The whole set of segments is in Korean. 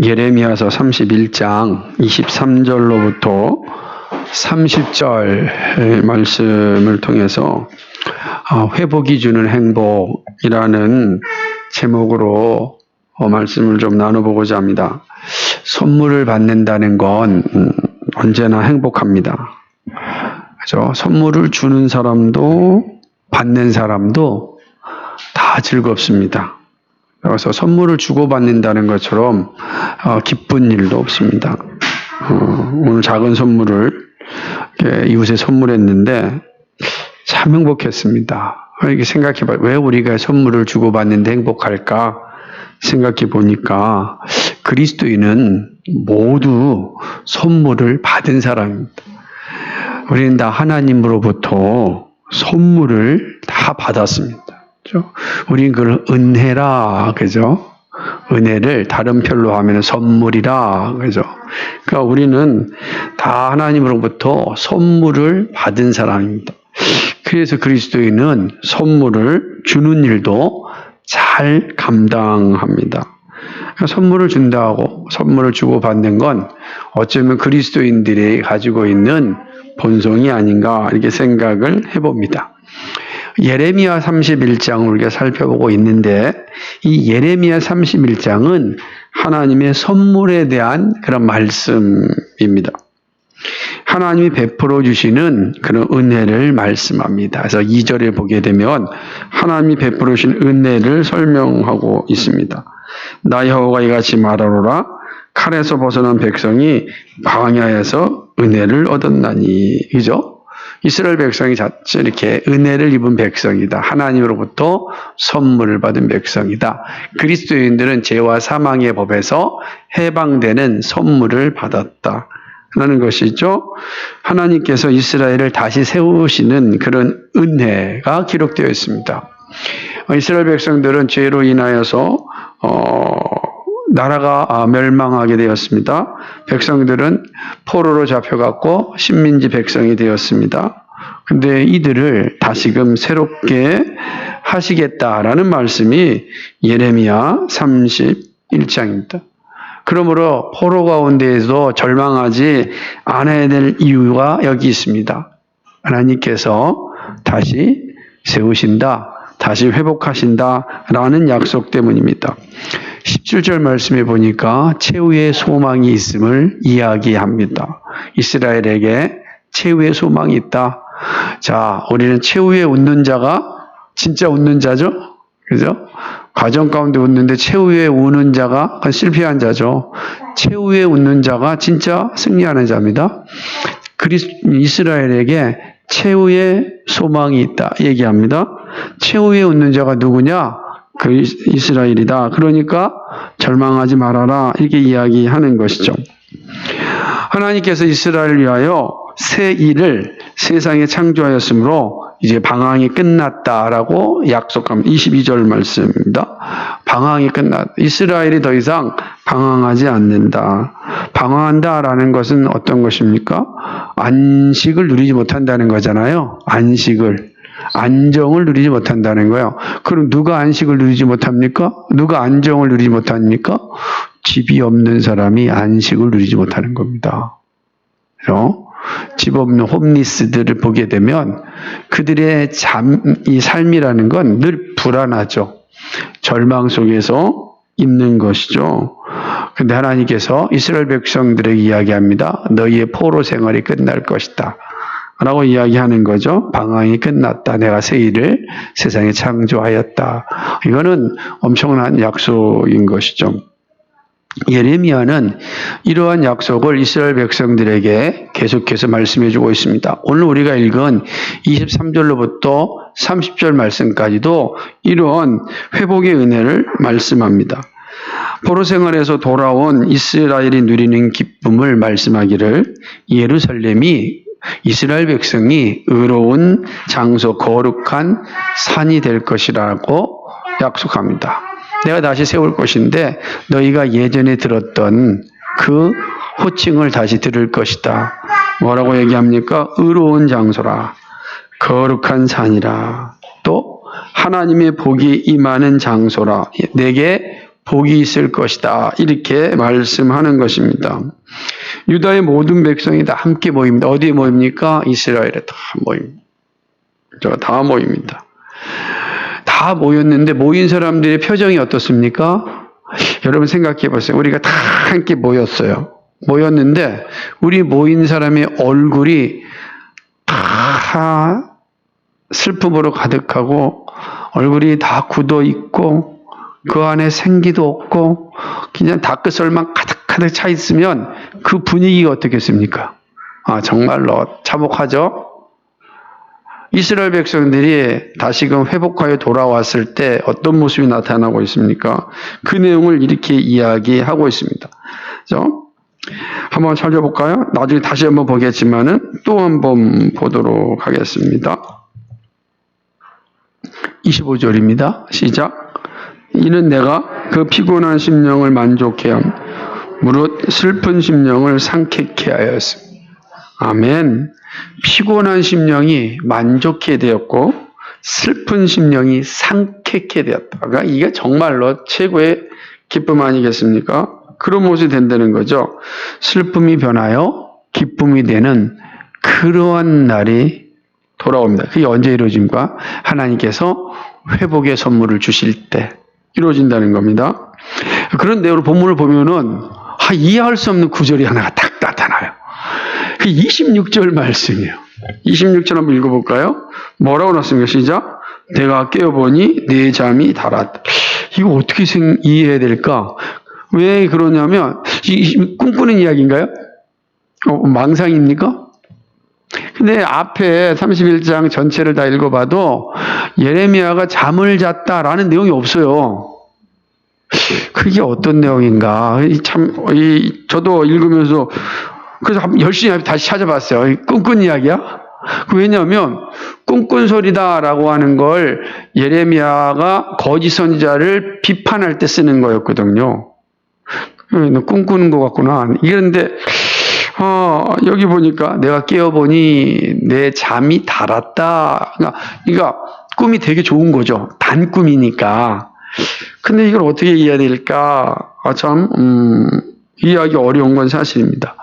예레미야서 31장 23절로부터 30절 말씀을 통해서 회복이 주는 행복이라는 제목으로 말씀을 좀 나눠보고자 합니다. 선물을 받는다는 건 언제나 행복합니다. 그죠? 선물을 주는 사람도 받는 사람도 다 즐겁습니다. 그래서 선물을 주고받는다는 것처럼 기쁜 일도 없습니다. 오늘 작은 선물을 이웃에 선물했는데 참 행복했습니다. 이렇게 생각해봐요. 왜 우리가 선물을 주고받는데 행복할까 생각해 보니까 그리스도인은 모두 선물을 받은 사람입니다. 우리는 다 하나님으로부터 선물을 다 받았습니다. 그죠? 우리는 그걸 은혜라, 그죠? 은혜를 다른 표현로 하면 선물이라, 그죠? 그러니까 우리는 다 하나님으로부터 선물을 받은 사람입니다. 그래서 그리스도인은 선물을 주는 일도 잘 감당합니다. 그러니까 선물을 준다고 선물을 주고받는 건 어쩌면 그리스도인들이 가지고 있는 본성이 아닌가 이렇게 생각을 해봅니다. 예레미야 31장을 우리가 살펴보고 있는데 이 예레미야 31장은 하나님의 선물에 대한 그런 말씀입니다. 하나님이 베풀어 주시는 그런 은혜를 말씀합니다. 그래서 2절에 보게 되면 하나님이 베풀어 주신 은혜를 설명하고 있습니다. 나 여호와가 이같이 말하노라. 칼에서 벗어난 백성이 광야에서 은혜를 얻었나니. 그죠? 이스라엘 백성이 자체 이렇게 은혜를 입은 백성이다. 하나님으로부터 선물을 받은 백성이다. 그리스도인들은 죄와 사망의 법에서 해방되는 선물을 받았다. 라는 것이죠. 하나님께서 이스라엘을 다시 세우시는 그런 은혜가 기록되어 있습니다. 이스라엘 백성들은 죄로 인하여서 나라가 멸망하게 되었습니다. 백성들은 포로로 잡혀갔고 식민지 백성이 되었습니다. 근데 이들을 다시금 새롭게 하시겠다라는 말씀이 예레미야 31장입니다. 그러므로 포로 가운데에도 절망하지 않아야 될 이유가 여기 있습니다. 하나님께서 다시 세우신다, 다시 회복하신다라는 약속 때문입니다. 17절 말씀에 보니까 최후의 소망이 있음을 이야기합니다. 이스라엘에게 최후의 소망이 있다. 자, 우리는 최후에 웃는 자가 진짜 웃는 자죠? 그죠? 가정 가운데 웃는데 최후에 우는 자가 실패한 자죠. 최후에 웃는 자가 진짜 승리하는 자입니다. 이스라엘에게 최후의 소망이 있다 얘기합니다. 최후에 웃는 자가 누구냐? 그 이스라엘이다. 그러니까 절망하지 말아라 이렇게 이야기하는 것이죠. 하나님께서 이스라엘을 위하여 새 일을 세상에 창조하였으므로 이제 방황이 끝났다라고 약속합니다. 22절 말씀입니다. 방황이 끝났다. 이스라엘이 더 이상 방황하지 않는다. 방황한다라는 것은 어떤 것입니까? 안식을 누리지 못한다는 거잖아요. 안정을 누리지 못한다는 거예요. 그럼 누가 안식을 누리지 못합니까? 누가 안정을 누리지 못합니까? 집이 없는 사람이 안식을 누리지 못하는 겁니다. 그렇죠? 집 없는 홈리스들을 보게 되면 그들의 이 삶이라는 건 늘 불안하죠. 절망 속에서 있는 것이죠. 근데 하나님께서 이스라엘 백성들에게 이야기합니다. 너희의 포로 생활이 끝날 것이다. 라고 이야기하는 거죠. 방황이 끝났다. 내가 새 일을 세상에 창조하였다. 이거는 엄청난 약속인 것이죠. 예레미야는 이러한 약속을 이스라엘 백성들에게 계속해서 말씀해 주고 있습니다. 오늘 우리가 읽은 23절로부터 30절 말씀까지도 이러한 회복의 은혜를 말씀합니다. 포로 생활에서 돌아온 이스라엘이 누리는 기쁨을 말씀하기를 예루살렘이 이스라엘 백성이 의로운 장소, 거룩한 산이 될 것이라고 약속합니다. 내가 다시 세울 것인데 너희가 예전에 들었던 그 호칭을 다시 들을 것이다. 뭐라고 얘기합니까? 의로운 장소라, 거룩한 산이라, 또 하나님의 복이 임하는 장소라, 내게 복이 있을 것이다. 이렇게 말씀하는 것입니다. 유다의 모든 백성이 다 함께 모입니다. 어디에 모입니까? 이스라엘에 다 모입니다. 다 모입니다. 다 모였는데 모인 사람들의 표정이 어떻습니까? 여러분 생각해 보세요. 우리가 다 함께 모였어요. 모였는데 우리 모인 사람의 얼굴이 다 슬픔으로 가득하고 얼굴이 다 굳어 있고 그 안에 생기도 없고 그냥 다크설만 가득가득 차 있으면 그 분위기가 어떻겠습니까? 정말로 참혹하죠? 이스라엘 백성들이 다시금 회복하여 돌아왔을 때 어떤 모습이 나타나고 있습니까? 그 내용을 이렇게 이야기하고 있습니다. 그래서 한번 살펴볼까요? 나중에 다시 한번 보겠지만은 또 한번 보도록 하겠습니다. 25절입니다. 시작. 이는 내가 그 피곤한 심령을 만족해 함, 무릇 슬픈 심령을 상쾌케 하였습니다. 아멘. 피곤한 심령이 만족해 되었고 슬픈 심령이 상쾌케 되었다. 그러니까 이게 정말로 최고의 기쁨 아니겠습니까? 그런 모습이 된다는 거죠. 슬픔이 변하여 기쁨이 되는 그러한 날이 돌아옵니다. 그게 언제 이루어집니까? 하나님께서 회복의 선물을 주실 때 이루어진다는 겁니다. 그런 내용으로 본문을 보면은 이해할 수 없는 구절이 하나가 딱 나타나요. 그 26절 말씀이에요. 26절 한번 읽어볼까요? 뭐라고 나왔습니까? 시작. 내가 깨어보니 내 잠이 달았다. 이거 어떻게 이해해야 될까? 왜 그러냐면 꿈꾸는 이야기인가요? 망상입니까? 근데 앞에 31장 전체를 다 읽어봐도 예레미야가 잠을 잤다라는 내용이 없어요. 그게 어떤 내용인가? 저도 읽으면서 그래서 열심히 다시 찾아봤어요. 꿈꾼 이야기야? 왜냐하면 꿈꾼 소리다라고 하는 걸 예레미야가 거짓 선지자를 비판할 때 쓰는 거였거든요. 너 꿈꾸는 것 같구나. 이런데 여기 보니까 내가 깨어보니 내 잠이 달았다. 그러니까 꿈이 되게 좋은 거죠. 단 꿈이니까. 근데 이걸 어떻게 이해해야 될까? 이해하기 어려운 건 사실입니다.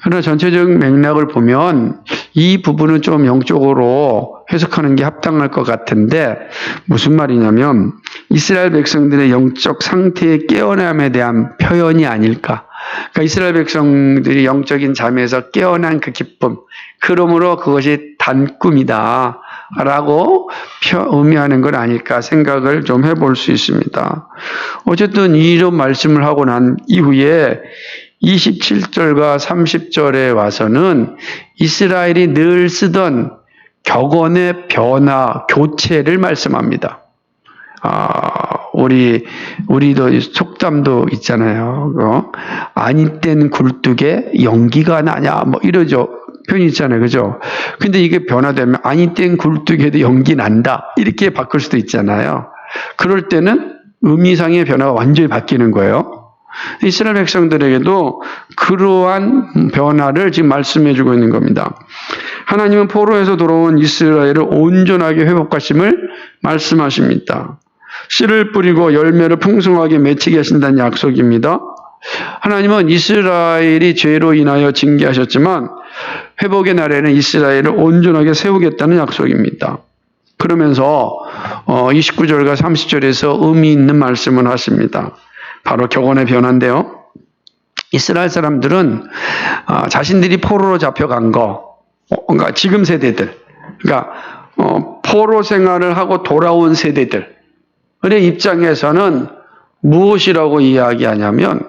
그러나 전체적인 맥락을 보면 이 부분은 좀 영적으로 해석하는 게 합당할 것 같은데 무슨 말이냐면 이스라엘 백성들의 영적 상태의 깨어남에 대한 표현이 아닐까. 그러니까 이스라엘 백성들이 영적인 잠에서 깨어난 그 기쁨, 그러므로 그것이 단 꿈이다 라고 의미하는 건 아닐까 생각을 좀 해볼 수 있습니다. 어쨌든 이런 말씀을 하고 난 이후에 27절과 30절에 와서는 이스라엘이 늘 쓰던 격언의 변화, 교체를 말씀합니다. 우리도 속담도 있잖아요. 아니 땐 굴뚝에 연기가 나냐, 이러죠. 표현이 있잖아요. 그죠? 근데 이게 변화되면 아니 땐 굴뚝에도 연기 난다. 이렇게 바꿀 수도 있잖아요. 그럴 때는 의미상의 변화가 완전히 바뀌는 거예요. 이스라엘 백성들에게도 그러한 변화를 지금 말씀해 주고 있는 겁니다. 하나님은 포로에서 돌아온 이스라엘을 온전하게 회복하심을 말씀하십니다. 씨를 뿌리고 열매를 풍성하게 맺히게 하신다는 약속입니다. 하나님은 이스라엘이 죄로 인하여 징계하셨지만 회복의 날에는 이스라엘을 온전하게 세우겠다는 약속입니다. 그러면서 29절과 30절에서 의미 있는 말씀을 하십니다. 바로 격언의 변화인데요. 이스라엘 사람들은 자신들이 포로로 잡혀간 그러니까 지금 세대들, 그러니까 포로 생활을 하고 돌아온 세대들의 입장에서는 무엇이라고 이야기하냐면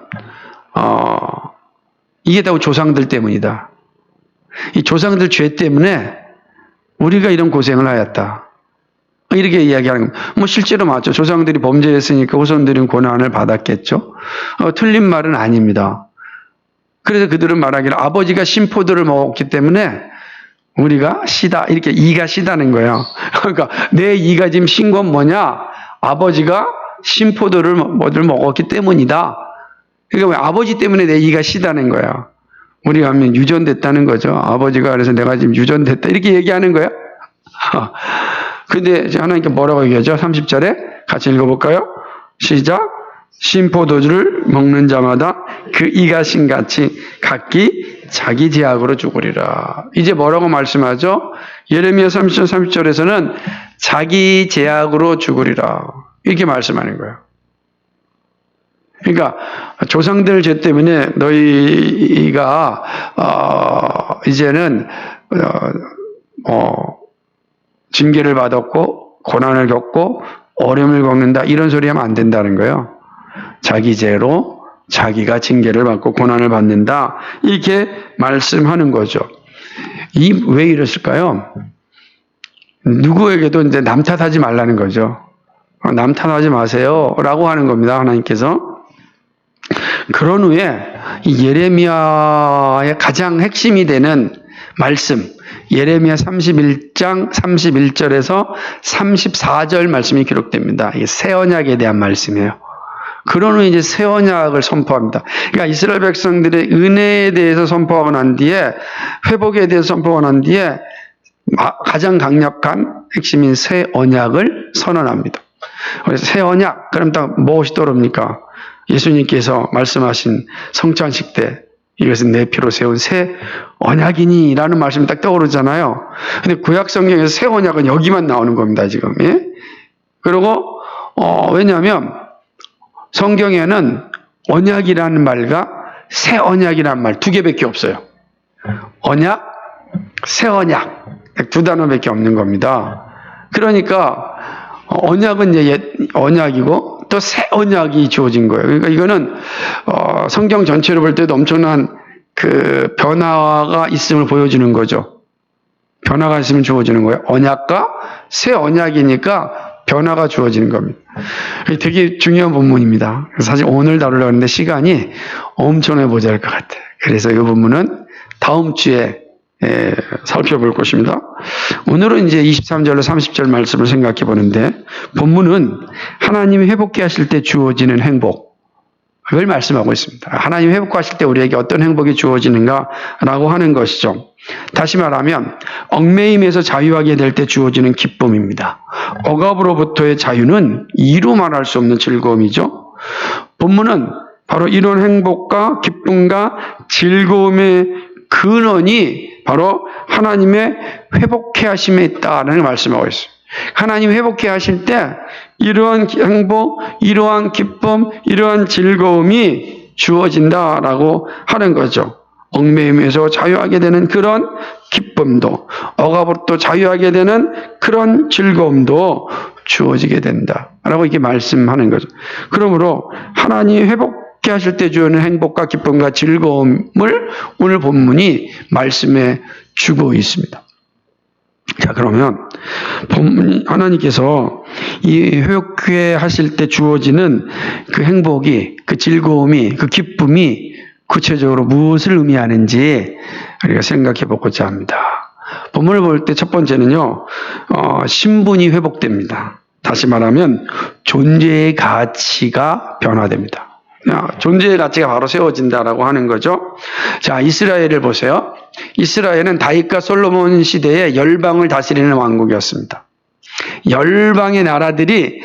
이게 다 조상들 때문이다. 이 조상들 죄 때문에 우리가 이런 고생을 하였다. 이렇게 이야기하는 겁니다. 실제로 맞죠. 조상들이 범죄했으니까 후손들은 고난을 받았겠죠. 틀린 말은 아닙니다. 그래서 그들은 말하기를 아버지가 신포도를 먹었기 때문에 우리가 시다. 이렇게 이가 시다는 거예요. 그러니까 내 이가 지금 신 건 뭐냐? 아버지가 신포도를 먹었기 때문이다. 그러니까 아버지 때문에 내 이가 시다는 거야. 우리가 하면 유전됐다는 거죠. 아버지가 그래서 내가 지금 유전됐다. 이렇게 얘기하는 거야. 근데 하나님께 뭐라고 얘기하죠? 30절에 같이 읽어볼까요? 시작. 신포도주를 먹는 자마다 그 이가 신같이 각기 자기 제약으로 죽으리라. 이제 뭐라고 말씀하죠? 예레미야 30절 30절에서는 자기 제약으로 죽으리라. 이렇게 말씀하는 거예요. 그러니까 조상들 죄 때문에 너희가 이제는 징계를 받았고 고난을 겪고 어려움을 겪는다 이런 소리 하면 안 된다는 거예요. 자기 죄로 자기가 징계를 받고 고난을 받는다 이렇게 말씀하는 거죠. 왜 이랬을까요? 누구에게도 이제 남 탓하지 말라는 거죠. 남 탓하지 마세요라고 하는 겁니다. 하나님께서. 그런 후에 이 예레미야의 가장 핵심이 되는 말씀, 예레미야 31장 31절에서 34절 말씀이 기록됩니다. 이게 새 언약에 대한 말씀이에요. 그런 후에 이제 새 언약을 선포합니다. 그러니까 이스라엘 백성들의 은혜에 대해서 선포하고 난 뒤에 회복에 대해서 선포하고 난 뒤에 가장 강력한 핵심인 새 언약을 선언합니다. 그래서 새 언약, 그럼 딱 무엇이 떠오릅니까? 예수님께서 말씀하신 성찬식 때 이것은 내 피로 세운 새 언약이니 라는 말씀이 딱 떠오르잖아요. 근데 구약 성경에서 새 언약은 여기만 나오는 겁니다, 지금. 예? 그리고, 왜냐하면 성경에는 언약이라는 말과 새 언약이라는 말 두 개밖에 없어요. 언약, 새 언약. 두 단어밖에 없는 겁니다. 그러니까 언약은 이제 언약이고 또 새 언약이 주어진 거예요. 그러니까 이거는 성경 전체로 볼 때도 엄청난 그 변화가 있음을 보여주는 거죠. 변화가 있으면 주어지는 거예요. 언약과 새 언약이니까 변화가 주어지는 겁니다. 되게 중요한 본문입니다. 사실 오늘 다루려고 하는데 시간이 엄청나게 모자랄 것 같아요. 그래서 이 본문은 다음 주에 살펴볼 것입니다. 오늘은 이제 23절로 30절 말씀을 생각해 보는데 본문은 하나님이 회복케 하실 때 주어지는 행복을 말씀하고 있습니다. 하나님이 회복하실 때 우리에게 어떤 행복이 주어지는가라고 하는 것이죠. 다시 말하면 얽매임에서 자유하게 될 때 주어지는 기쁨입니다. 억압으로부터의 자유는 이루 말할 수 없는 즐거움이죠. 본문은 바로 이런 행복과 기쁨과 즐거움의 근원이 바로 하나님의 회복케 하심에 있다는 말씀하고 있어요. 하나님 회복케 하실 때 이러한 행복, 이러한 기쁨, 이러한 즐거움이 주어진다라고 하는 거죠. 얽매임에서 자유하게 되는 그런 기쁨도, 억압으로부터 자유하게 되는 그런 즐거움도 주어지게 된다라고 이렇게 말씀하는 거죠. 그러므로 하나님 회복케 하실 때 주는 행복과 기쁨과 즐거움을 오늘 본문이 말씀해 주고 있습니다. 자, 그러면 본문 하나님께서 이 회복케 하실 때 주어지는 그 행복이, 그 즐거움이, 그 기쁨이 구체적으로 무엇을 의미하는지 우리가 생각해 보고자 합니다. 본문을 볼 때 첫 번째는요, 신분이 회복됩니다. 다시 말하면 존재의 가치가 변화됩니다. 존재의 가치가 바로 세워진다라고 하는 거죠. 자, 이스라엘을 보세요. 이스라엘은 다윗과 솔로몬 시대에 열방을 다스리는 왕국이었습니다. 열방의 나라들이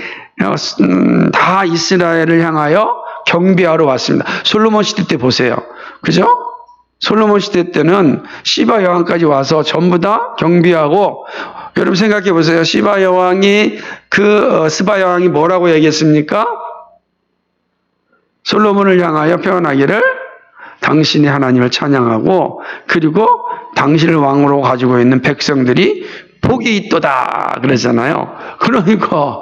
다 이스라엘을 향하여 경배하러 왔습니다. 솔로몬 시대 때 보세요. 그죠? 솔로몬 시대 때는 시바 여왕까지 와서 전부 다 경배하고, 여러분 생각해 보세요. 시바 여왕이 스바 여왕이 뭐라고 얘기했습니까? 솔로몬을 향하여 표현하기를 당신이 하나님을 찬양하고 그리고 당신을 왕으로 가지고 있는 백성들이 복이 있도다 그러잖아요. 그러니까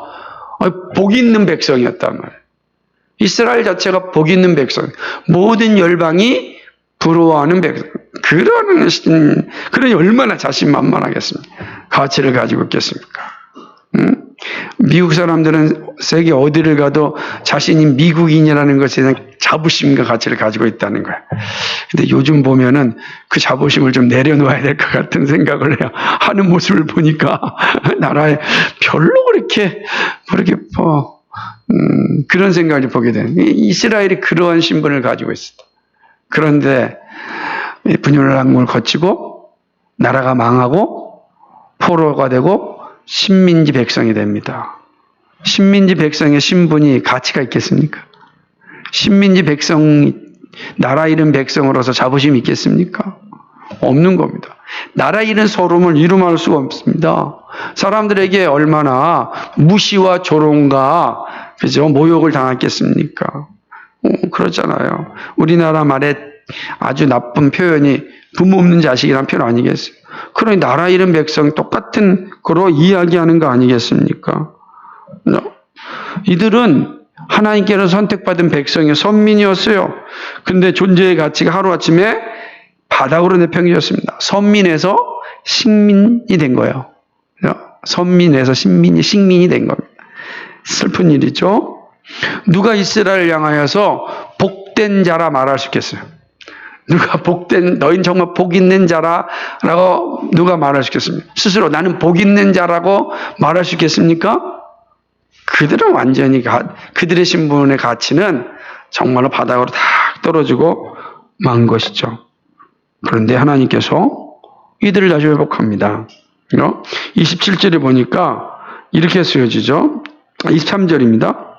복이 있는 백성이었단 말이에요. 이스라엘 자체가 복이 있는 백성, 모든 열방이 부러워하는 백성. 그러니 얼마나 자신만만하겠습니까? 가치를 가지고 있겠습니까? 미국 사람들은 세계 어디를 가도 자신이 미국인이라는 것에 대한 자부심과 가치를 가지고 있다는 거예요. 근데 요즘 보면은 그 자부심을 좀 내려놓아야 될 것 같은 생각을 해요. 하는 모습을 보니까 나라에 별로 그렇게 그런 생각을 보게 되는. 이스라엘이 그러한 신분을 가지고 있었다. 그런데 분열의 항목을 거치고 나라가 망하고 포로가 되고 식민지 백성이 됩니다. 식민지 백성의 신분이 가치가 있겠습니까? 식민지 백성이 나라 잃은 백성으로서 자부심이 있겠습니까? 없는 겁니다. 나라 잃은 소름을 이루말 수가 없습니다. 사람들에게 얼마나 무시와 조롱과 그죠? 모욕을 당했겠습니까? 그렇잖아요. 우리나라 말에 아주 나쁜 표현이 부모 없는 자식이라는 표현 아니겠어요? 그러니 나라 잃은 백성 똑같은 거로 이야기하는 거 아니겠습니까? 이들은 하나님께로 선택받은 백성의 선민이었어요. 근데 존재의 가치가 하루아침에 바닥으로 내팽겨졌습니다. 선민에서 식민이 된 거예요. 선민에서 식민이 된 겁니다. 슬픈 일이죠. 누가 이스라엘을 향하여서 복된 자라 말할 수 있겠어요? 누가 너희는 정말 복 있는 자라라고 누가 말할 수 있겠습니까? 스스로 나는 복 있는 자라고 말할 수 있겠습니까? 그들은 완전히 그들의 신분의 가치는 정말로 바닥으로 탁 떨어지고 만 것이죠. 그런데 하나님께서 이들을 다시 회복합니다. 27절에 보니까 이렇게 쓰여지죠. 23절입니다.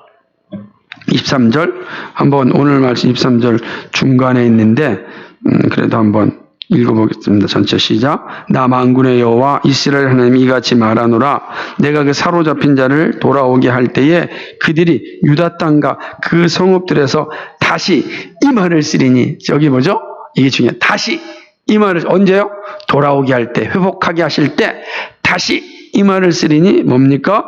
23절 한번 오늘 말씀 23절 중간에 있는데 그래도 한번 읽어보겠습니다. 전체 시작. 나 만군의 여호와 이스라엘 하나님이 이같이 말하노라. 내가 그 사로잡힌 자를 돌아오게 할 때에 그들이 유다 땅과 그 성읍들에서 다시 이 말을 쓰리니. 여기 뭐죠? 이게 중요해요. 다시 이 말을 언제요? 돌아오게 할 때, 회복하게 하실 때 다시 이 말을 쓰리니 뭡니까?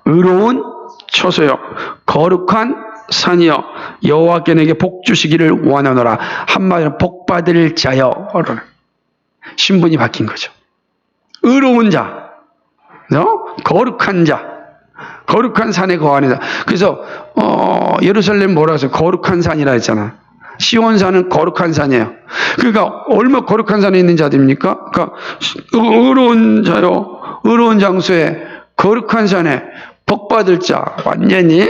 의로운 초소요 거룩한 산이여 여호와께 내게 복 주시기를 원하노라. 한마디로 복 받을 자여. 신분이 바뀐 거죠. 의로운 자, 거룩한 자, 거룩한 산에 거하는 자. 그래서 예루살렘 뭐라 해서 거룩한 산이라 했잖아. 시온산은 거룩한 산이에요. 그러니까 얼마나 거룩한 산에 있는 자들입니까? 그러니까 의로운 자요, 의로운 장소에 거룩한 산에 복 받을 자. 완전히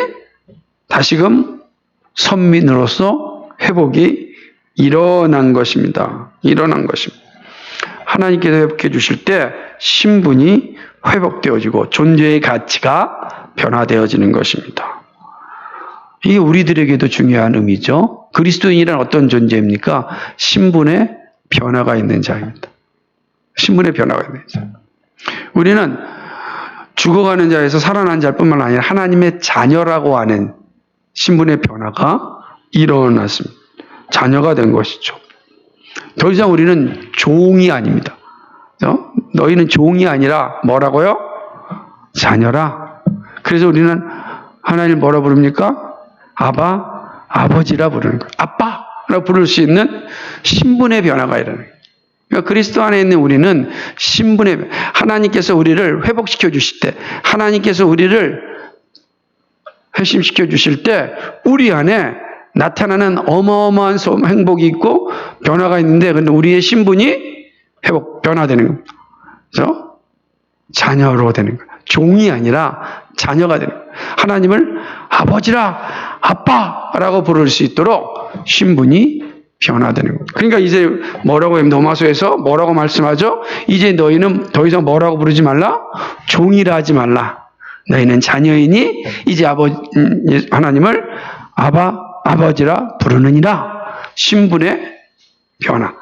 다시금 선민으로서 회복이 일어난 것입니다. 일어난 것입니다. 하나님께서 회복해 주실 때 신분이 회복되어지고 존재의 가치가 변화되어지는 것입니다. 이게 우리들에게도 중요한 의미죠. 그리스도인이란 어떤 존재입니까? 신분의 변화가 있는 자입니다. 신분의 변화가 있는 자. 우리는 죽어가는 자에서 살아난 자뿐만 아니라 하나님의 자녀라고 하는 신분의 변화가 일어났습니다. 자녀가 된 것이죠. 더 이상 우리는 종이 아닙니다. 너희는 종이 아니라 뭐라고요? 자녀라. 그래서 우리는 하나님을 뭐라 부릅니까? 아버지라 부르는 거예요. 아빠라고 부를 수 있는 신분의 변화가 일어나는 거예요. 그러니까 그리스도 안에 있는 우리는 신분의 하나님께서 우리를 회복시켜 주실 때, 하나님께서 우리를 회심시켜 주실 때 우리 안에 나타나는 어마어마한 행복이 있고 변화가 있는데, 근데 우리의 신분이 변화되는 겁니다. 그래서 자녀로 되는 거예요. 종이 아니라 자녀가 되는 거예요. 하나님을 아버지라, 아빠라고 부를 수 있도록 신분이 변화되는 거예요. 그러니까 이제 뭐라고 로마서에서 뭐라고 말씀하죠? 이제 너희는 더 이상 뭐라고 부르지 말라? 종이라 하지 말라. 너희는 자녀이니 이제 하나님을 아버지라 부르느니라. 신분의 변화,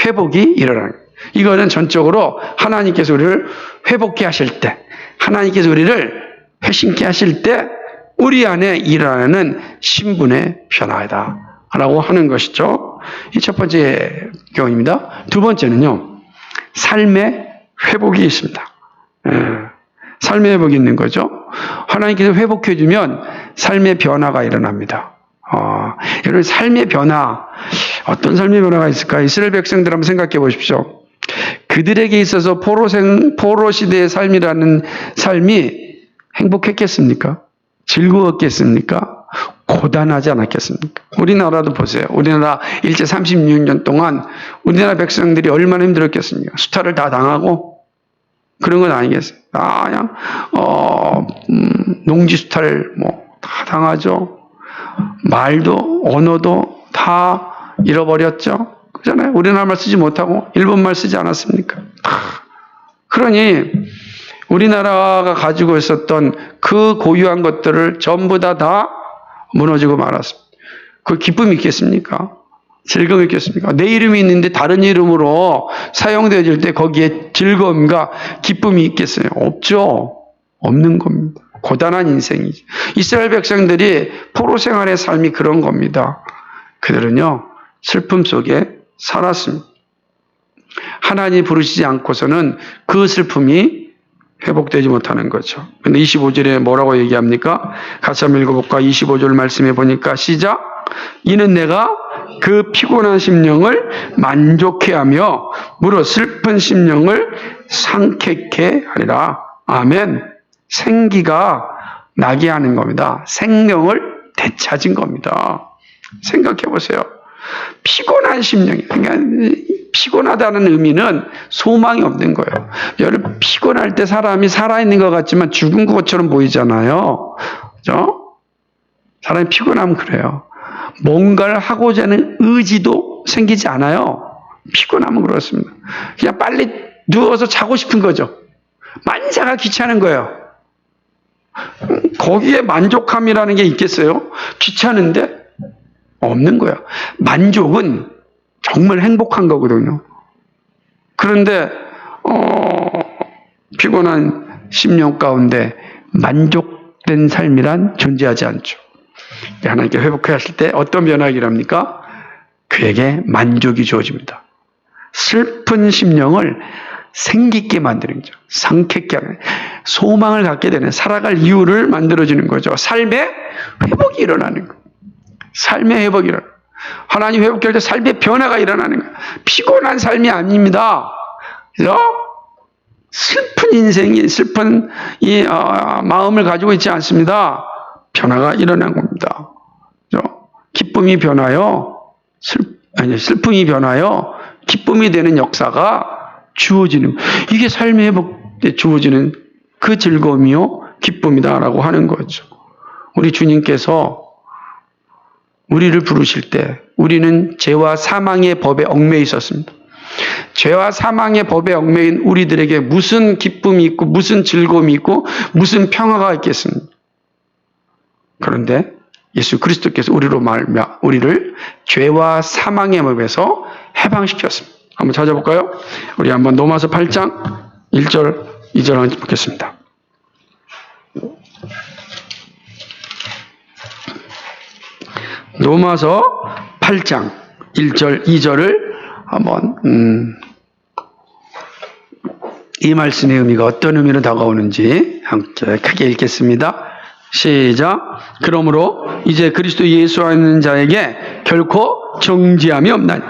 회복이 일어나는 거예요. 이거는 전적으로 하나님께서 우리를 회복케 하실 때, 하나님께서 우리를 회심케 하실 때 우리 안에 일어나는 신분의 변화이다 라고 하는 것이죠. 이 첫 번째 경우입니다. 두 번째는요, 삶의 회복이 있습니다. 삶의 회복이 있는 거죠. 하나님께서 회복해 주면 삶의 변화가 일어납니다. 여러분, 삶의 변화, 어떤 삶의 변화가 있을까? 이스라엘 백성들 한번 생각해 보십시오. 그들에게 있어서 포로 시대의 삶이라는 삶이 행복했겠습니까? 즐거웠겠습니까? 고단하지 않았겠습니까? 우리나라도 보세요. 우리나라 일제 36년 동안 우리나라 백성들이 얼마나 힘들었겠습니까? 수탈을 다 당하고 그런 건 아니겠어요. 그냥 농지 수탈 다 당하죠. 말도 언어도 다 잃어버렸죠. 그렇잖아요. 우리나라 말 쓰지 못하고 일본말 쓰지 않았습니까? 그러니 우리나라가 가지고 있었던 그 고유한 것들을 전부 다 무너지고 말았습니다. 그 기쁨이 있겠습니까? 즐거움이 있겠습니까? 내 이름이 있는데 다른 이름으로 사용되어질 때 거기에 즐거움과 기쁨이 있겠어요? 없죠. 없는 겁니다. 고단한 인생이죠. 이스라엘 백성들이 포로 생활의 삶이 그런 겁니다. 그들은요, 슬픔 속에 살았습니다. 하나님이 부르시지 않고서는 그 슬픔이 회복되지 못하는 거죠. 근데 25절에 뭐라고 얘기합니까? 같이 한번 읽어볼까? 25절 말씀해 보니까 시작. 이는 내가 그 피곤한 심령을 만족해 하며 무릇 슬픈 심령을 상쾌케 하리라. 아멘. 생기가 나게 하는 겁니다. 생명을 되찾은 겁니다. 생각해 보세요. 피곤한 심령이, 그러니까 피곤하다는 의미는 소망이 없는 거예요. 여러분, 피곤할 때 사람이 살아있는 것 같지만 죽은 것처럼 보이잖아요. 그죠? 사람이 피곤하면 그래요. 뭔가를 하고자 하는 의지도 생기지 않아요. 피곤하면 그렇습니다. 그냥 빨리 누워서 자고 싶은 거죠. 만사가 귀찮은 거예요. 거기에 만족함이라는 게 있겠어요? 귀찮은데? 없는 거예요. 만족은 정말 행복한 거거든요. 그런데 피곤한 심령 가운데 만족된 삶이란 존재하지 않죠. 하나님께 회복하실 때 어떤 변화기랍니까? 그에게 만족이 주어집니다. 슬픈 심령을 생기게 만드는 거죠. 상쾌게 하는, 소망을 갖게 되는, 살아갈 이유를 만들어주는 거죠. 삶의 회복이 일어나는 거예요. 삶의 회복이 일어나는 거예요. 하나님 회복할 때 삶의 변화가 일어나는 거예요. 피곤한 삶이 아닙니다. 그래서 슬픈 인생이, 슬픈 마음을 가지고 있지 않습니다. 변화가 일어난 겁니다. 그래서 기쁨이 변하여, 슬픔이 변하여 기쁨이 되는 역사가 주어지는, 이게 삶의 회복에 주어지는 그 즐거움이요, 기쁨이다라고 하는 거죠. 우리 주님께서 우리를 부르실 때 우리는 죄와 사망의 법에 얽매여 있었습니다. 죄와 사망의 법에 얽매인 우리들에게 무슨 기쁨이 있고 무슨 즐거움이 있고 무슨 평화가 있겠습니까? 그런데 예수 그리스도께서 우리를 죄와 사망의 법에서 해방시켰습니다. 한번 찾아볼까요? 우리 한번 로마서 8장 1절 2절 한번 보겠습니다. 로마서 8장 1절 2절을 한번 이 말씀의 의미가 어떤 의미로 다가오는지 함께 크게 읽겠습니다. 시작. 그러므로 이제 그리스도 예수 안에 있는 자에게 결코 정죄함이 없나니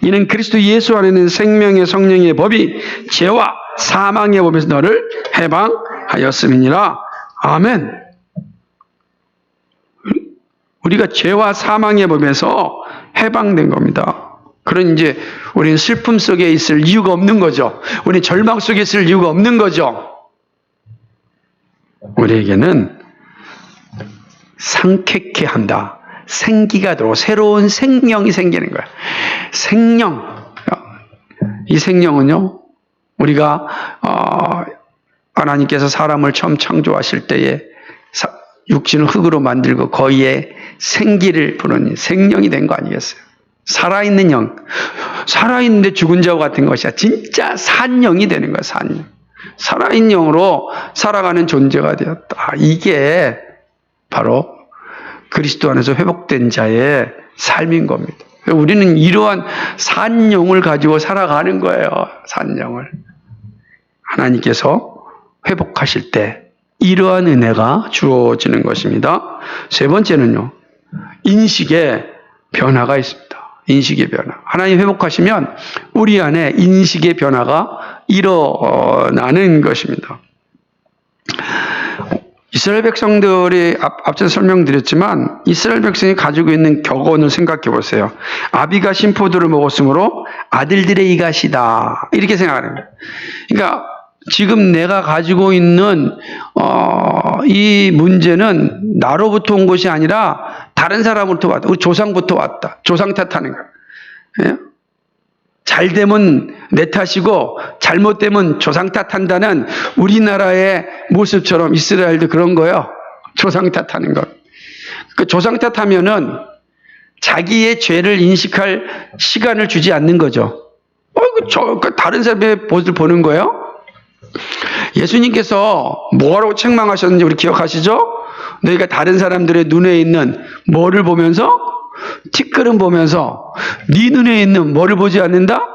이는 그리스도 예수 안에 있는 생명의 성령의 법이 죄와 사망의 법에서 너를 해방하였음이니라. 아멘. 우리가 죄와 사망의 법에서 해방된 겁니다. 그런 이제 우리는 슬픔 속에 있을 이유가 없는 거죠. 우리는 절망 속에 있을 이유가 없는 거죠. 우리에게는 상쾌케 한다. 생기가 들어오고 새로운 생명이 생기는 거야. 생명. 이 생명은요, 우리가 하나님께서 사람을 처음 창조하실 때에 육신을 흙으로 만들고 거기에 생기를 부르니 생명이 된 거 아니겠어요? 살아있는 영. 살아있는데 죽은 자와 같은 것이야. 진짜 산 영이 되는 거야, 산 영. 살아있는 영으로 살아가는 존재가 되었다. 이게 바로 그리스도 안에서 회복된 자의 삶인 겁니다. 우리는 이러한 산 영을 가지고 살아가는 거예요. 산 영을. 하나님께서 회복하실 때 이러한 은혜가 주어지는 것입니다. 세 번째는요, 인식의 변화가 있습니다. 인식의 변화. 하나님 회복하시면 우리 안에 인식의 변화가 일어나는 것입니다. 이스라엘 백성들이 앞서 설명드렸지만 이스라엘 백성이 가지고 있는 격언을 생각해 보세요. 아비가 신포도를 먹었으므로 아들들의 이같이다. 이렇게 생각하는 거예요. 그러니까 지금 내가 가지고 있는 이 문제는 나로부터 온 것이 아니라 다른 사람으로부터 왔다. 우리 조상부터 왔다. 조상 탓하는 거예요. 예? 잘 되면 내 탓이고 잘못되면 조상 탓한다는 우리나라의 모습처럼 이스라엘도 그런 거예요. 조상 탓하는 것. 그 조상 탓하면은 자기의 죄를 인식할 시간을 주지 않는 거죠. 다른 사람의 모습을 보는 거예요? 예수님께서 뭐라고 책망하셨는지 우리 기억하시죠? 너희가 다른 사람들의 눈에 있는 뭐를 보면서? 티끌은 보면서 네 눈에 있는 뭐를 보지 않는다?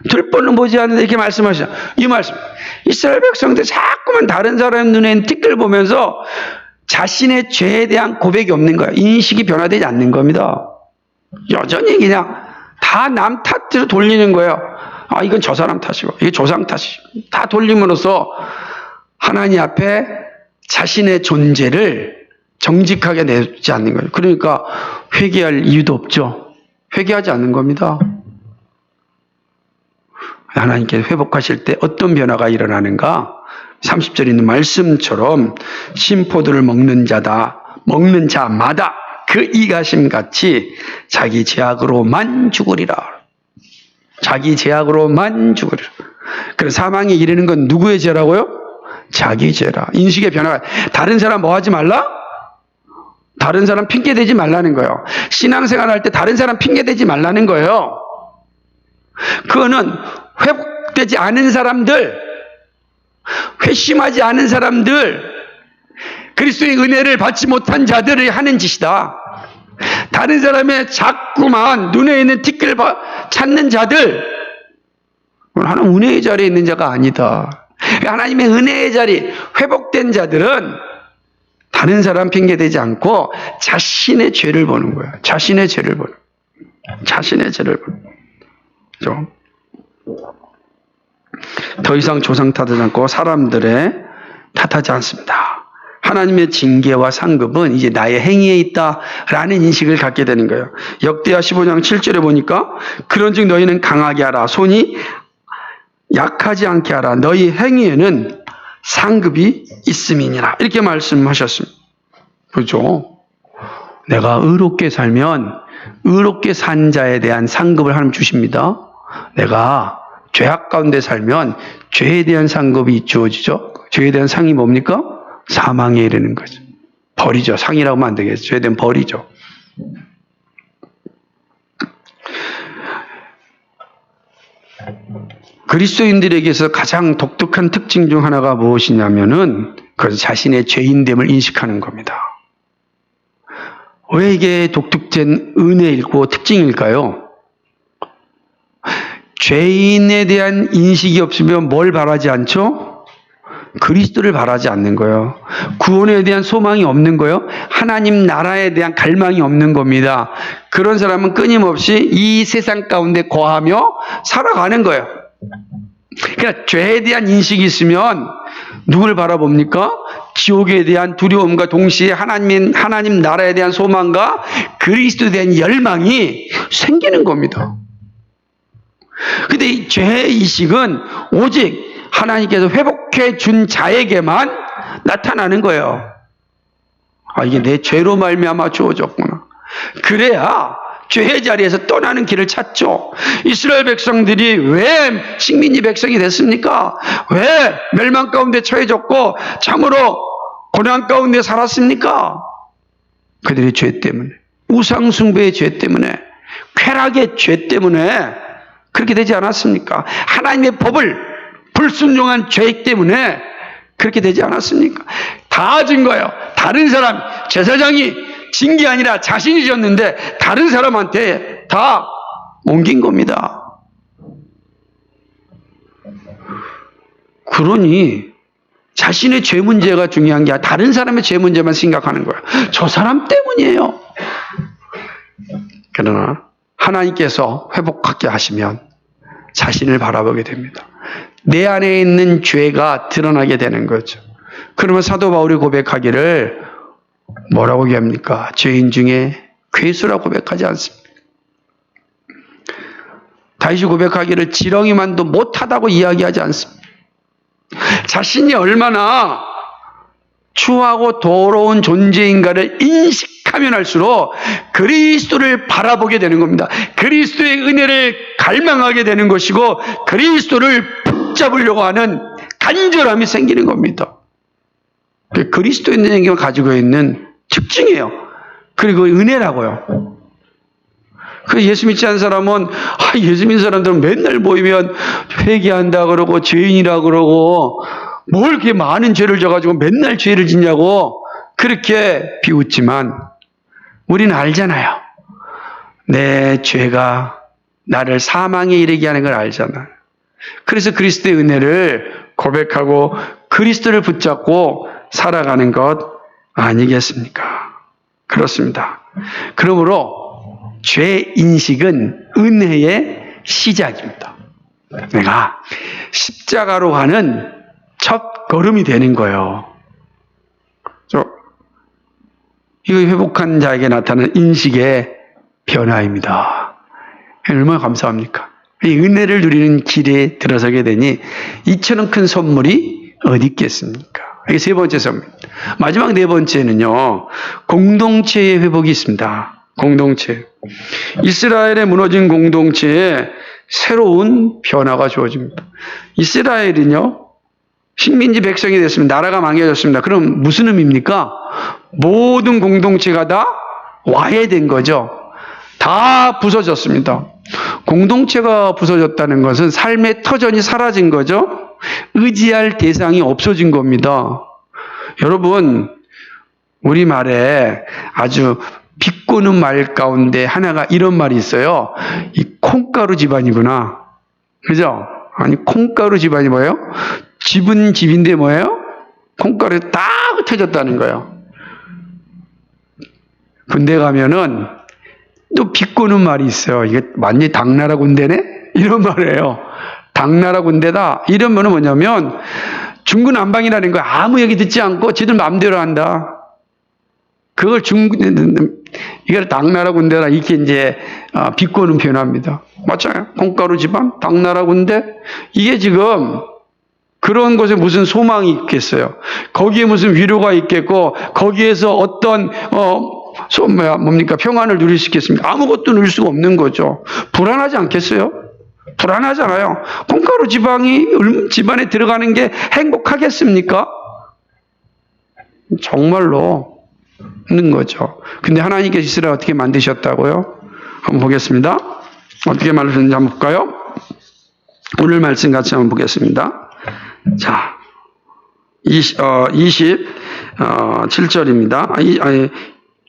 들보는 보지 않는다. 이렇게 말씀하시죠. 이 말씀. 이스라엘 백성들 자꾸만 다른 사람 눈에 있는 티끌 보면서 자신의 죄에 대한 고백이 없는 거예요. 인식이 변화되지 않는 겁니다. 여전히 그냥 다 남 탓으로 돌리는 거예요. 이건 저 사람 탓이고, 이게 조상 탓이고. 다 돌림으로써 하나님 앞에 자신의 존재를 정직하게 내지 않는 거예요. 그러니까 회개할 이유도 없죠. 회개하지 않는 겁니다. 하나님께서 회복하실 때 어떤 변화가 일어나는가? 30절에 있는 말씀처럼 심포도를 먹는 자마다 그 이가심 같이 자기 죄악으로만 죽으리라. 자기 죄악으로만 죽으리라. 그럼 사망에 이르는 건 누구의 죄라고요? 자기 죄라. 인식의 변화가. 다른 사람 뭐 하지 말라? 다른 사람 핑계대지 말라는 거예요. 신앙생활 할 때 다른 사람 핑계대지 말라는 거예요. 그거는 회복되지 않은 사람들, 회심하지 않은 사람들, 그리스도의 은혜를 받지 못한 자들이 하는 짓이다. 다른 사람의 자꾸만 눈에 있는 티끌을 찾는 자들, 하나님 은혜의 자리에 있는 자가 아니다. 하나님의 은혜의 자리, 회복된 자들은 다른 사람 핑계대지 않고 자신의 죄를 보는 거예요. 자신의 죄를 보는 거예요. 자신의 죄를 보는 거예요. 더 이상 조상 탓하지 않고 사람들의 탓하지 않습니다. 하나님의 징계와 상급은 이제 나의 행위에 있다라는 인식을 갖게 되는 거예요. 역대하 15장 7절에 보니까 그런즉 너희는 강하게 하라. 손이 약하지 않게 하라. 너희 행위에는 상급이 있음이니라. 이렇게 말씀하셨습니다. 그렇죠? 내가 의롭게 살면 의롭게 산 자에 대한 상급을 하나님 주십니다. 내가 죄악 가운데 살면 죄에 대한 상급이 주어지죠. 죄에 대한 상이 뭡니까? 사망에 이르는 거죠. 벌이죠. 상이라고 하면 안 되겠죠. 죄에 대한 벌이죠. 그리스도인들에게서 가장 독특한 특징 중 하나가 무엇이냐면은 그것은 자신의 죄인됨을 인식하는 겁니다. 왜 이게 독특된 은혜이고 특징일까요? 죄인에 대한 인식이 없으면 뭘 바라지 않죠? 그리스도를 바라지 않는 거예요. 구원에 대한 소망이 없는 거예요. 하나님 나라에 대한 갈망이 없는 겁니다. 그런 사람은 끊임없이 이 세상 가운데 거하며 살아가는 거예요. 그러니까 죄에 대한 인식이 있으면 누굴 바라봅니까? 지옥에 대한 두려움과 동시에 하나님 나라에 대한 소망과 그리스도에 대한 열망이 생기는 겁니다. 근데 이 죄의 인식은 오직 하나님께서 회복해 준 자에게만 나타나는 거예요. 이게 내 죄로 말미암아 주어졌구나. 그래야 죄의 자리에서 떠나는 길을 찾죠. 이스라엘 백성들이 왜 식민지 백성이 됐습니까? 왜 멸망 가운데 처해졌고 참으로 고난 가운데 살았습니까? 그들의 죄 때문에, 우상 숭배의 죄 때문에, 쾌락의 죄 때문에 그렇게 되지 않았습니까? 하나님의 법을 불순종한 죄 때문에 그렇게 되지 않았습니까? 다 진 거예요. 다른 사람, 제사장이 진 게 아니라 자신이 졌는데 다른 사람한테 다 옮긴 겁니다. 그러니 자신의 죄 문제가 중요한 게 아니라 다른 사람의 죄 문제만 생각하는 거예요. 저 사람 때문이에요. 그러나 하나님께서 회복하게 하시면 자신을 바라보게 됩니다. 내 안에 있는 죄가 드러나게 되는 거죠. 그러면 사도 바울이 고백하기를 뭐라고 얘기합니까? 죄인 중에 괴수라고 고백하지 않습니다. 다윗이 고백하기를 지렁이만도 못하다고 이야기하지 않습니다. 자신이 얼마나 추하고 더러운 존재인가를 인식하면 할수록 그리스도를 바라보게 되는 겁니다. 그리스도의 은혜를 갈망하게 되는 것이고 그리스도를 붙잡으려고 하는 간절함이 생기는 겁니다. 그리스도인들에게 가지고 있는 특징이에요. 그리고 은혜라고요. 그 예수 믿지 않은 사람은 예수 믿는 사람들은 맨날 모이면 회개한다 그러고 죄인이라 그러고 뭘 이렇게 많은 죄를 져가지고 맨날 죄를 짓냐고 그렇게 비웃지만 우리는 알잖아요. 내 죄가 나를 사망에 이르게 하는 걸 알잖아요. 그래서 그리스도의 은혜를 고백하고 그리스도를 붙잡고 살아가는 것 아니겠습니까? 그렇습니다. 그러므로 죄 인식은 은혜의 시작입니다. 내가 십자가로 가는 첫 걸음이 되는 거예요. 이거 회복한 자에게 나타나는 인식의 변화입니다. 얼마나 감사합니까? 이 은혜를 누리는 길에 들어서게 되니 이처럼 큰 선물이 어디 있겠습니까? 이게 세 번째 선물. 마지막 네 번째는요, 공동체의 회복이 있습니다. 공동체. 이스라엘의 무너진 공동체에 새로운 변화가 주어집니다. 이스라엘은요, 식민지 백성이 됐습니다. 나라가 망해졌습니다. 그럼 무슨 의미입니까? 모든 공동체가 다 와해된 거죠. 다 부서졌습니다. 공동체가 부서졌다는 것은 삶의 터전이 사라진 거죠. 의지할 대상이 없어진 겁니다. 여러분, 우리말에 아주 비꼬는 말 가운데 하나가 이런 말이 있어요. 이 콩가루 집안이구나. 그죠? 아니, 콩가루 집안이 뭐예요? 집은 집인데 뭐예요? 콩가루에 딱 흩어졌다는 거예요. 군대 가면은 또 비꼬는 말이 있어요. 이게 완전히 당나라 군대네? 이런 말이에요. 당나라 군대다. 이런 말은 뭐냐면 중구난방이라는 거야. 아무 얘기 듣지 않고 지들 마음대로 한다. 그걸 이걸 당나라 군대라 이렇게 이제 비꼬는 표현합니다. 맞아요. 콩가루 집안, 당나라 군대. 이게 지금 그런 곳에 무슨 소망이 있겠어요? 거기에 무슨 위로가 있겠고 거기에서 어떤 뭡니까? 평안을 누릴 수 있겠습니까? 아무것도 누릴 수가 없는 거죠. 불안하지 않겠어요? 불안하잖아요. 콩가루 집안에 들어가는 게 행복하겠습니까? 정말로 없는 거죠. 근데 하나님께서 이스라엘 어떻게 만드셨다고요? 한번 보겠습니다. 어떻게 만드셨는지 한번 볼까요? 오늘 말씀 같이 한번 보겠습니다. 자, 27절입니다.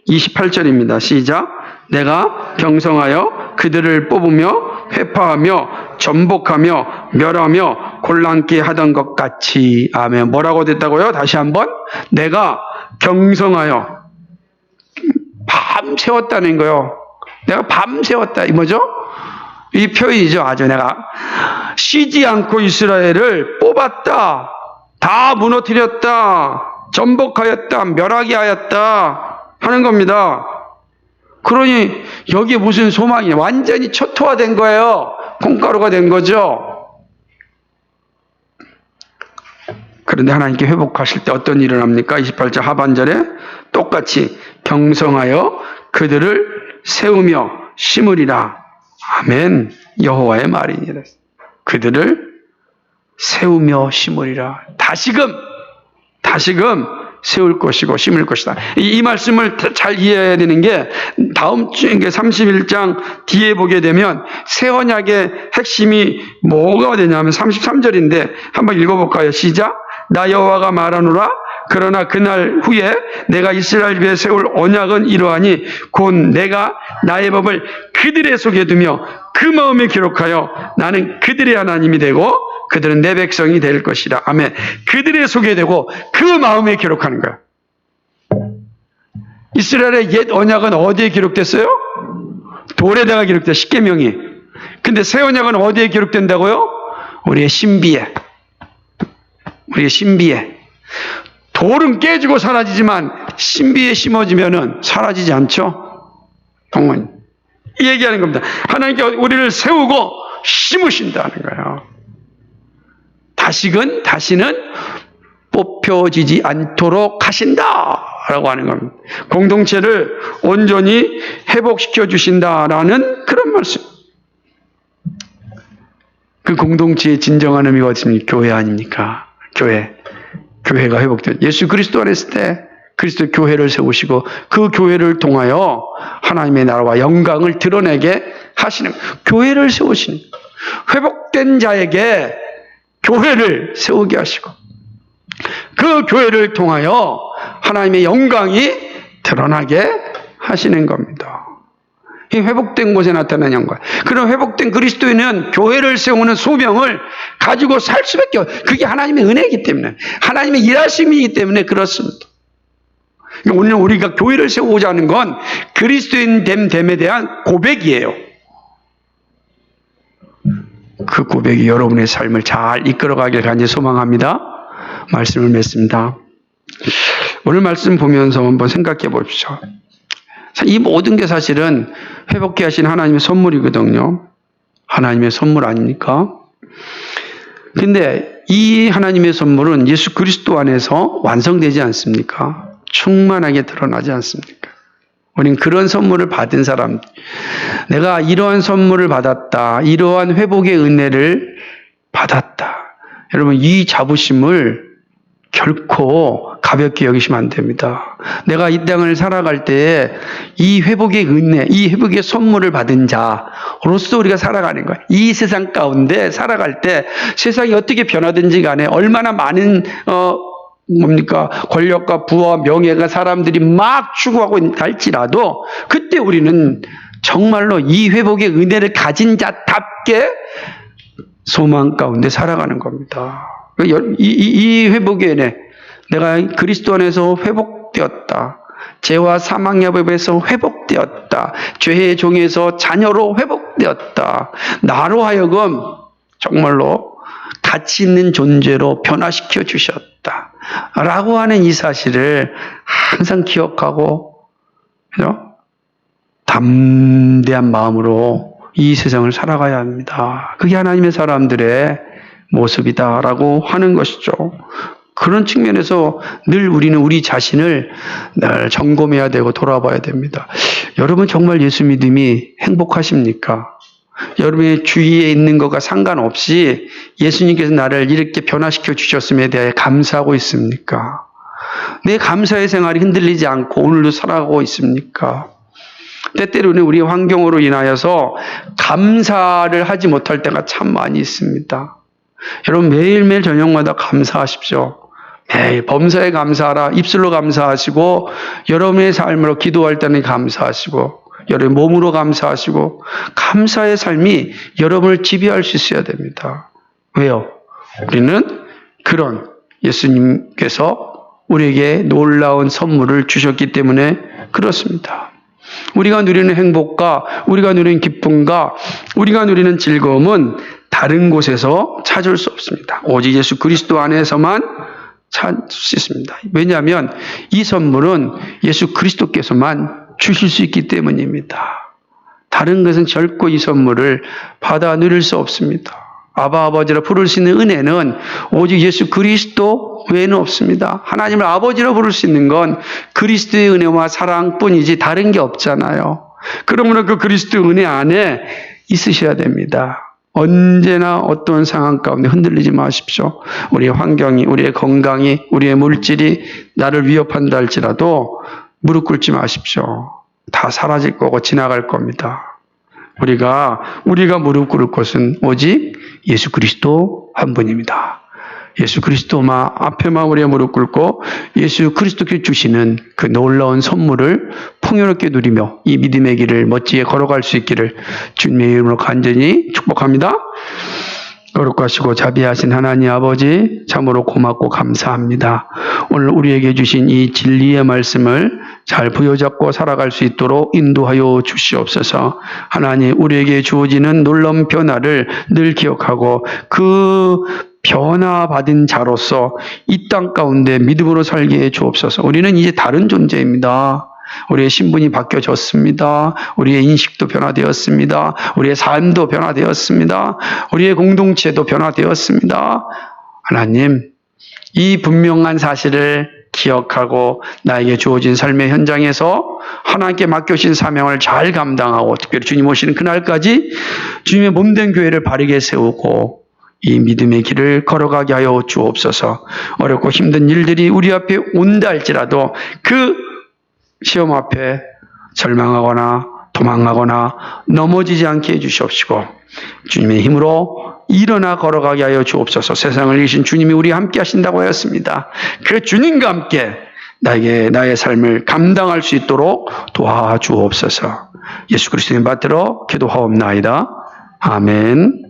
28절입니다. 시작. 내가 경성하여 그들을 뽑으며 회파하며 전복하며 멸하며 곤란케 하던 것 같이. 아멘. 뭐라고 됐다고요? 다시 한번. 내가 경성하여 밤새웠다는 거요. 내가 밤새웠다. 이 뭐죠? 이 표현이죠. 아주 내가 쉬지 않고 이스라엘을 뽑았다. 다 무너뜨렸다. 전복하였다. 멸하게 하였다. 하는 겁니다. 그러니 여기에 무슨 소망이 완전히 초토화된 거예요. 콩가루가 된 거죠. 그런데 하나님께 회복하실 때 어떤 일을 합니까? 28절 하반절에 똑같이 경성하여 그들을 세우며 심으리라. 아멘. 여호와의 말이니라. 그들을 세우며 심으리라. 다시금 세울 것이고 심을 것이다. 이 말씀을 잘 이해해야 되는 게 다음 주에 31장 뒤에 보게 되면 새 언약의 핵심이 뭐가 되냐면 33절인데 한번 읽어볼까요? 시작. 나 여호와가 말하노라. 그러나 그날 후에 내가 이스라엘 위에 세울 언약은 이러하니 곧 내가 나의 법을 그들의 속에 두며 그 마음에 기록하여 나는 그들의 하나님이 되고 그들은 내 백성이 될 것이라. 아멘. 그들의 속에 되고 그 마음에 기록하는 거야. 이스라엘의 옛 언약은 어디에 기록됐어요? 돌에다가 기록돼. 십계명이. 근데 새 언약은 어디에 기록된다고요? 우리의 신비에. 우리의 신비에. 돌은 깨지고 사라지지만 신비에 심어지면은 사라지지 않죠? 동원. 이 얘기하는 겁니다. 하나님께 우리를 세우고 심으신다는 거예요. 다시는 뽑혀지지 않도록 하신다라고 하는 겁니다. 공동체를 온전히 회복시켜 주신다라는 그런 말씀. 그 공동체의 진정한 의미가 어떻습니까? 교회 아닙니까? 교회가 회복되죠. 예수 그리스도 안에 있을 때 그리스도 교회를 세우시고 그 교회를 통하여 하나님의 나라와 영광을 드러내게 하시는, 교회를 세우시는, 회복된 자에게 교회를 세우게 하시고 그 교회를 통하여 하나님의 영광이 드러나게 하시는 겁니다. 이 회복된 곳에 나타난 영광. 그런 회복된 그리스도인은 교회를 세우는 소명을 가지고 살 수밖에 없어요. 그게 하나님의 은혜이기 때문에, 하나님의 일하심이기 때문에 그렇습니다. 오늘 우리가 교회를 세우고자 하는 건 그리스도인 됨에 대한 고백이에요. 그 고백이 여러분의 삶을 잘 이끌어가길 간절히 소망합니다. 말씀을 맺습니다. 오늘 말씀 보면서 한번 생각해 보십시오. 이 모든 게 사실은 회복케 하신 하나님의 선물이거든요. 하나님의 선물 아닙니까? 근데 이 하나님의 선물은 예수 그리스도 안에서 완성되지 않습니까? 충만하게 드러나지 않습니까? 우린 그런 선물을 받은 사람, 내가 이러한 선물을 받았다, 이러한 회복의 은혜를 받았다. 여러분, 이 자부심을 결코 가볍게 여기시면 안 됩니다. 내가 이 땅을 살아갈 때에 이 회복의 은혜, 이 회복의 선물을 받은 자로서 우리가 살아가는 거예요. 이 세상 가운데 살아갈 때 세상이 어떻게 변하든지 간에 얼마나 많은 권력과 부와 명예가 사람들이 막 추구하고 있다 할지라도 그때 우리는 정말로 이 회복의 은혜를 가진 자답게 소망 가운데 살아가는 겁니다. 이 회복의 은혜, 내가 그리스도 안에서 회복되었다. 죄와 사망의 법에서 회복되었다. 죄의 종에서 자녀로 회복되었다. 나로 하여금 정말로 가치 있는 존재로 변화시켜 주셨다. 라고 하는 이 사실을 항상 기억하고, 그죠? 담대한 마음으로 이 세상을 살아가야 합니다. 그게 하나님의 사람들의 모습이다라고 하는 것이죠. 그런 측면에서 늘 우리는 우리 자신을 늘 점검해야 되고 돌아봐야 됩니다. 여러분 정말 예수 믿음이 행복하십니까? 여러분의 주위에 있는 것과 상관없이 예수님께서 나를 이렇게 변화시켜 주셨음에 대해 감사하고 있습니까? 내 감사의 생활이 흔들리지 않고 오늘도 살아가고 있습니까? 때때로는 우리 환경으로 인하여서 감사를 하지 못할 때가 참 많이 있습니다. 여러분 매일매일 저녁마다 감사하십시오. 매일 범사에 감사하라. 입술로 감사하시고 여러분의 삶으로 기도할 때는 감사하시고 여러분의 몸으로 감사하시고 감사의 삶이 여러분을 지배할 수 있어야 됩니다. 왜요? 우리는 그런 예수님께서 우리에게 놀라운 선물을 주셨기 때문에 그렇습니다. 우리가 누리는 행복과 우리가 누리는 기쁨과 우리가 누리는 즐거움은 다른 곳에서 찾을 수 없습니다. 오직 예수 그리스도 안에서만 찾을 수 있습니다. 왜냐하면 이 선물은 예수 그리스도께서만 주실 수 있기 때문입니다. 다른 것은 결코 이 선물을 받아 누릴 수 없습니다. 아바 아버지라 부를 수 있는 은혜는 오직 예수 그리스도 외에는 없습니다. 하나님을 아버지로 부를 수 있는 건 그리스도의 은혜와 사랑뿐이지 다른 게 없잖아요. 그러므로 그 그리스도 은혜 안에 있으셔야 됩니다. 언제나 어떤 상황 가운데 흔들리지 마십시오. 우리의 환경이, 우리의 건강이, 우리의 물질이 나를 위협한다 할지라도 무릎 꿇지 마십시오. 다 사라질 거고 지나갈 겁니다. 우리가 무릎 꿇을 것은 오직 예수 그리스도 한 분입니다. 예수 그리스도만 앞에만 우리가 무릎 꿇고 예수 그리스도께 주시는 그 놀라운 선물을 풍요롭게 누리며 이 믿음의 길을 멋지게 걸어갈 수 있기를 주님의 이름으로 간절히 축복합니다. 거룩하시고 자비하신 하나님 아버지 참으로 고맙고 감사합니다. 오늘 우리에게 주신 이 진리의 말씀을 잘 부여잡고 살아갈 수 있도록 인도하여 주시옵소서. 하나님 우리에게 주어지는 놀라운 변화를 늘 기억하고 그 변화받은 자로서 이 땅 가운데 믿음으로 살게 해 주옵소서. 우리는 이제 다른 존재입니다. 우리의 신분이 바뀌어졌습니다. 우리의 인식도 변화되었습니다. 우리의 삶도 변화되었습니다. 우리의 공동체도 변화되었습니다. 하나님, 이 분명한 사실을 기억하고 나에게 주어진 삶의 현장에서 하나님께 맡겨주신 사명을 잘 감당하고 특별히 주님 오시는 그날까지 주님의 몸된 교회를 바르게 세우고 이 믿음의 길을 걸어가게 하여 주옵소서. 어렵고 힘든 일들이 우리 앞에 온다 할지라도 그 시험 앞에 절망하거나 도망가거나 넘어지지 않게 해주시옵시고 주님의 힘으로 일어나 걸어가게 하여 주옵소서. 세상을 이기신 주님이 우리와 함께 하신다고 하였습니다. 그 주님과 함께 나의 삶을 감당할 수 있도록 도와주옵소서. 예수 그리스도의 받들어 기도하옵나이다. 아멘.